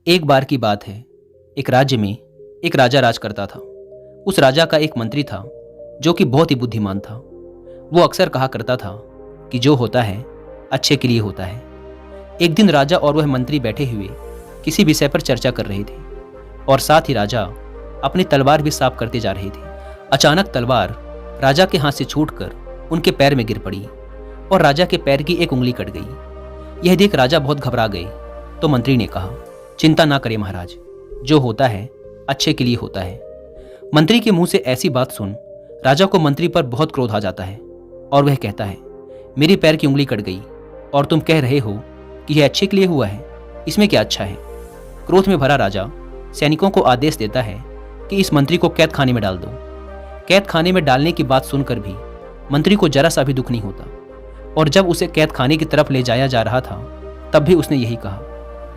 एक बार की बात है। एक राज्य में एक राजा राज करता था। उस राजा का एक मंत्री था जो कि बहुत ही बुद्धिमान था। वो अक्सर कहा करता था कि जो होता है अच्छे के लिए होता है। एक दिन राजा और वह मंत्री बैठे हुए किसी विषय पर चर्चा कर रहे थे और साथ ही राजा अपनी तलवार भी साफ करते जा रहे थे। अचानक तलवार राजा के हाथ से छूटकर उनके पैर में गिर पड़ी और राजा के पैर की एक उंगली कट गई। यह देख राजा बहुत घबरा गए तो मंत्री ने कहा, चिंता ना करें महाराज, जो होता है अच्छे के लिए होता है। मंत्री के मुंह से ऐसी बात सुन राजा को मंत्री पर बहुत क्रोध आ जाता है और वह कहता है, मेरे पैर की उंगली कट गई और तुम कह रहे हो कि यह अच्छे के लिए हुआ है, इसमें क्या अच्छा है। क्रोध में भरा राजा सैनिकों को आदेश देता है कि इस मंत्री को कैद खाने में डाल दो। कैद खाने में डालने की बात सुनकर भी मंत्री को जरा सा भी दुख नहीं होता और जब उसे कैद खाने की तरफ ले जाया जा रहा था तब भी उसने यही कहा,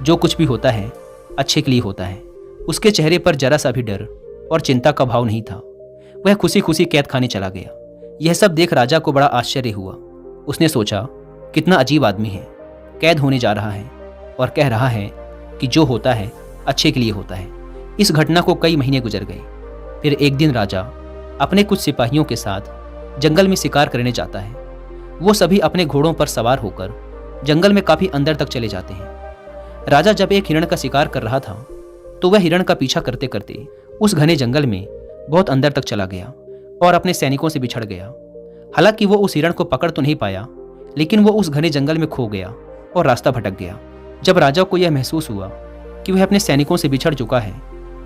जो कुछ भी होता है अच्छे के लिए होता है। उसके चेहरे पर जरा सा भी डर और चिंता का भाव नहीं था। वह खुशी खुशी कैद खाने चला गया। यह सब देख राजा को बड़ा आश्चर्य हुआ। उसने सोचा, कितना अजीब आदमी है, कैद होने जा रहा है और कह रहा है कि जो होता है अच्छे के लिए होता है। इस घटना को कई महीने गुजर गए। फिर एक दिन राजा अपने कुछ सिपाहियों के साथ जंगल में शिकार करने जाता है। वो सभी अपने घोड़ों पर सवार होकर जंगल में काफी अंदर तक चले जाते हैं। राजा जब एक हिरण का शिकार कर रहा था तो वह हिरण का पीछा करते करते उस घने जंगल में बहुत अंदर तक चला गया और अपने सैनिकों से बिछड़ गया। हालांकि वो उस हिरण को पकड़ तो नहीं पाया, लेकिन वो उस घने जंगल में खो गया और रास्ता भटक गया। जब राजा को यह महसूस हुआ कि वह अपने सैनिकों से बिछड़ चुका है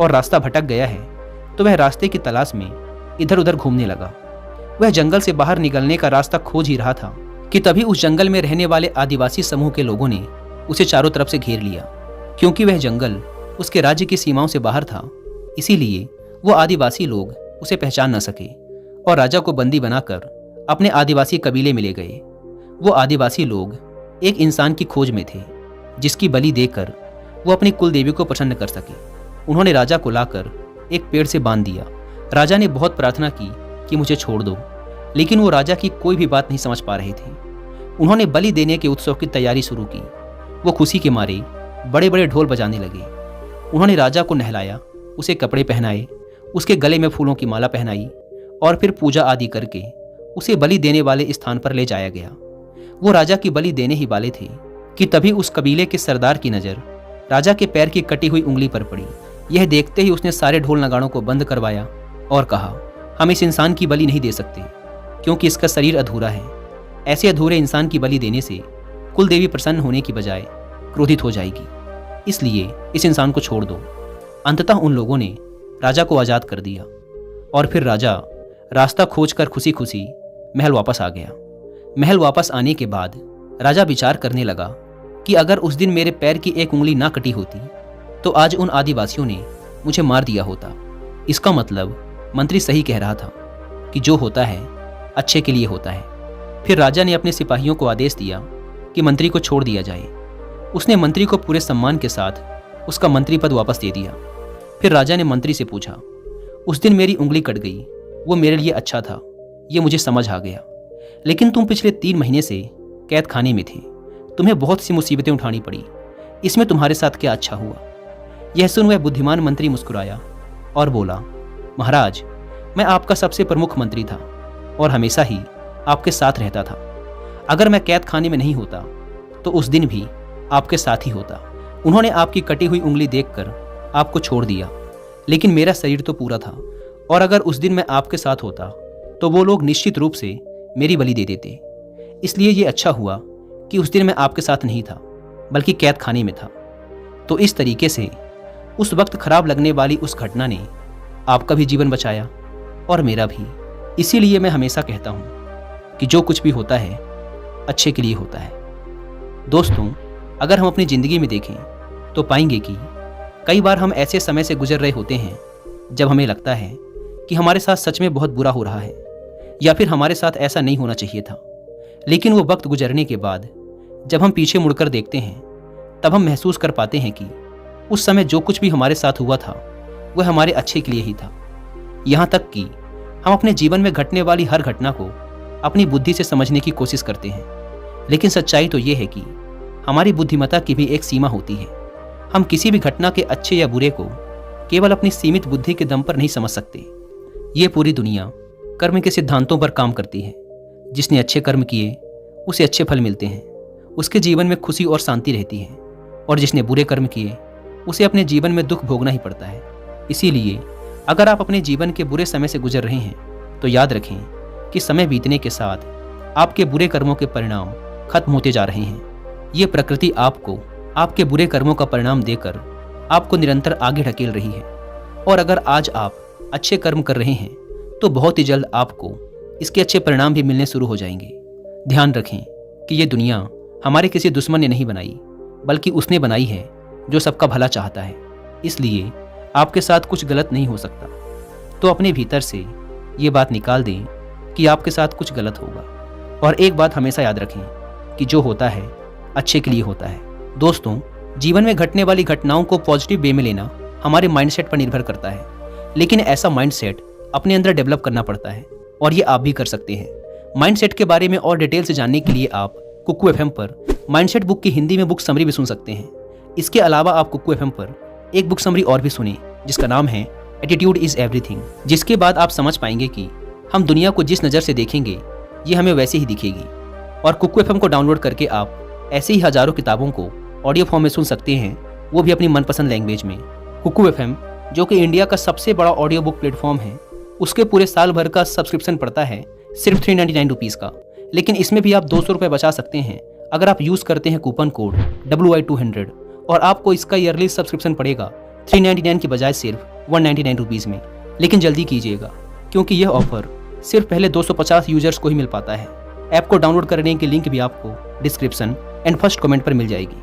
और रास्ता भटक गया है तो वह रास्ते की तलाश में इधर उधर घूमने लगा। वह जंगल से बाहर निकलने का रास्ता खोज ही रहा था कि तभी उस जंगल में रहने वाले आदिवासी समूह के लोगों ने उसे चारों तरफ से घेर लिया। क्योंकि वह जंगल उसके राज्य की सीमाओं से बाहर था, इसीलिए वो आदिवासी लोग उसे पहचान न सके और राजा को बंदी बनाकर अपने आदिवासी कबीले में ले गए। वो आदिवासी लोग एक इंसान की खोज में थे जिसकी बलि देकर वो अपनी कुल देवी को प्रसन्न कर सके। उन्होंने राजा को लाकर एक पेड़ से बांध दिया। राजा ने बहुत प्रार्थना की कि मुझे छोड़ दो, लेकिन वो राजा की कोई भी बात नहीं समझ पा रहे थे। उन्होंने बलि देने के उत्सव की तैयारी शुरू की। वो खुशी के मारे बड़े बड़े ढोल बजाने लगे। उन्होंने राजा को नहलाया, उसे कपड़े पहनाए, उसके गले में फूलों की माला पहनाई और फिर पूजा आदि करके उसे बलि देने वाले स्थान पर ले जाया गया। वो राजा की बलि देने ही वाले थे कि तभी उस कबीले के सरदार की नज़र राजा के पैर की कटी हुई उंगली पर पड़ी। यह देखते ही उसने सारे ढोल नगाड़ों को बंद करवाया और कहा, हम इस इंसान की बलि नहीं दे सकते क्योंकि इसका शरीर अधूरा है। ऐसे अधूरे इंसान की बलि देने से कुल देवी प्रसन्न होने की बजाय क्रोधित हो जाएगी, इसलिए इस इंसान को छोड़ दो। अंततः उन लोगों ने राजा को आज़ाद कर दिया और फिर राजा रास्ता खोजकर खुशी खुशी महल वापस आ गया। महल वापस आने के बाद राजा विचार करने लगा कि अगर उस दिन मेरे पैर की एक उंगली ना कटी होती तो आज उन आदिवासियों ने मुझे मार दिया होता। इसका मतलब मंत्री सही कह रहा था कि जो होता है अच्छे के लिए होता है। फिर राजा ने अपने सिपाहियों को आदेश दिया कि मंत्री को छोड़ दिया जाए। उसने मंत्री को पूरे सम्मान के साथ उसका मंत्री पद वापस दे दिया। फिर राजा ने मंत्री से पूछा, उस दिन मेरी उंगली कट गई, वो मेरे लिए अच्छा था, ये मुझे समझ आ गया, लेकिन तुम पिछले 3 महीने से कैद खाने में थे, तुम्हें बहुत सी मुसीबतें उठानी पड़ी, इसमें तुम्हारे साथ क्या अच्छा हुआ। यह सुन वह बुद्धिमान मंत्री मुस्कुराया और बोला, महाराज, मैं आपका सबसे प्रमुख मंत्री था और हमेशा ही आपके साथ रहता था। अगर मैं कैद खाने में नहीं होता तो उस दिन भी आपके साथ ही होता। उन्होंने आपकी कटी हुई उंगली देखकर आपको छोड़ दिया, लेकिन मेरा शरीर तो पूरा था और अगर उस दिन मैं आपके साथ होता तो वो लोग निश्चित रूप से मेरी बलि दे देते। इसलिए ये अच्छा हुआ कि उस दिन मैं आपके साथ नहीं था बल्कि कैद खाने में था। तो इस तरीके से उस वक्त खराब लगने वाली उस घटना ने आपका भी जीवन बचाया और मेरा भी। इसीलिए मैं हमेशा कहता हूँ कि जो कुछ भी होता है अच्छे के लिए होता है। दोस्तों, अगर हम अपनी ज़िंदगी में देखें तो पाएंगे कि कई बार हम ऐसे समय से गुजर रहे होते हैं जब हमें लगता है कि हमारे साथ सच में बहुत बुरा हो रहा है या फिर हमारे साथ ऐसा नहीं होना चाहिए था। लेकिन वो वक्त गुजरने के बाद जब हम पीछे मुड़कर देखते हैं तब हम महसूस कर पाते हैं कि उस समय जो कुछ भी हमारे साथ हुआ था वह हमारे अच्छे के लिए ही था। यहाँ तक कि हम अपने जीवन में घटने वाली हर घटना को अपनी बुद्धि से समझने की कोशिश करते हैं, लेकिन सच्चाई तो ये है कि हमारी बुद्धिमत्ता की भी एक सीमा होती है हम किसी भी घटना के अच्छे या बुरे को केवल अपनी सीमित बुद्धि के दम पर नहीं समझ सकते। ये पूरी दुनिया कर्म के सिद्धांतों पर काम करती है। जिसने अच्छे कर्म किए उसे अच्छे फल मिलते हैं, उसके जीवन में खुशी और शांति रहती है, और जिसने बुरे कर्म किए उसे अपने जीवन में दुख भोगना ही पड़ता है। इसीलिए अगर आप अपने जीवन के बुरे समय से गुजर रहे हैं तो याद रखें कि समय बीतने के साथ आपके बुरे कर्मों के परिणाम खत्म होते जा रहे हैं। ये प्रकृति आपको आपके बुरे कर्मों का परिणाम देकर आपको निरंतर आगे ढकेल रही है। और अगर आज आप अच्छे कर्म कर रहे हैं तो बहुत ही जल्द आपको इसके अच्छे परिणाम भी मिलने शुरू हो जाएंगे। ध्यान रखें कि ये दुनिया हमारे किसी दुश्मन ने नहीं बनाई, बल्कि उसने बनाई है जो सबका भला चाहता है। इसलिए आपके साथ कुछ गलत नहीं हो सकता। तो अपने भीतर से ये बात निकाल दें कि आपके साथ कुछ गलत होगा। और एक बात हमेशा याद रखें कि जो होता है अच्छे के लिए होता है। दोस्तों, जीवन में घटने वाली घटनाओं को पॉजिटिव वे में लेना हमारे माइंडसेट पर निर्भर करता है, लेकिन ऐसा माइंडसेट अपने अंदर डेवलप करना पड़ता है, और ये आप भी कर सकते हैं। माइंडसेट के बारे में और डिटेल से जानने के लिए आप कुकू एफएम पर माइंडसेट बुक की हिंदी में बुक समरी भी सुन सकते हैं। इसके अलावा आप कुकू एफएम पर एक बुक समरी और भी सुने जिसका नाम है एटीट्यूड इज एवरीथिंग, जिसके बाद आप समझ पाएंगे कि हम दुनिया को जिस नज़र से देखेंगे ये हमें वैसे ही दिखेगी। और कुकू एफएम को डाउनलोड करके आप ऐसे ही हजारों किताबों को ऑडियो फॉर्म में सुन सकते हैं, वो भी अपनी मनपसंद लैंग्वेज में। कुकू एफएम जो कि इंडिया का सबसे बड़ा ऑडियो बुक प्लेटफॉर्म है, उसके पूरे साल भर का सब्सक्रिप्शन पड़ता है सिर्फ 399 रुपीज़ का। लेकिन इसमें भी आप 200 रुपये बचा सकते हैं अगर आप यूज़ करते हैं कूपन कोड WI200, और आपको इसका ईयरली सब्सक्रिप्शन पड़ेगा 399 की बजाय सिर्फ 199 रुपीज़ में। लेकिन जल्दी कीजिएगा क्योंकि यह ऑफर सिर्फ पहले 250 यूजर्स को ही मिल पाता है। ऐप को डाउनलोड करने की लिंक भी आपको डिस्क्रिप्शन एंड फर्स्ट कमेंट पर मिल जाएगी।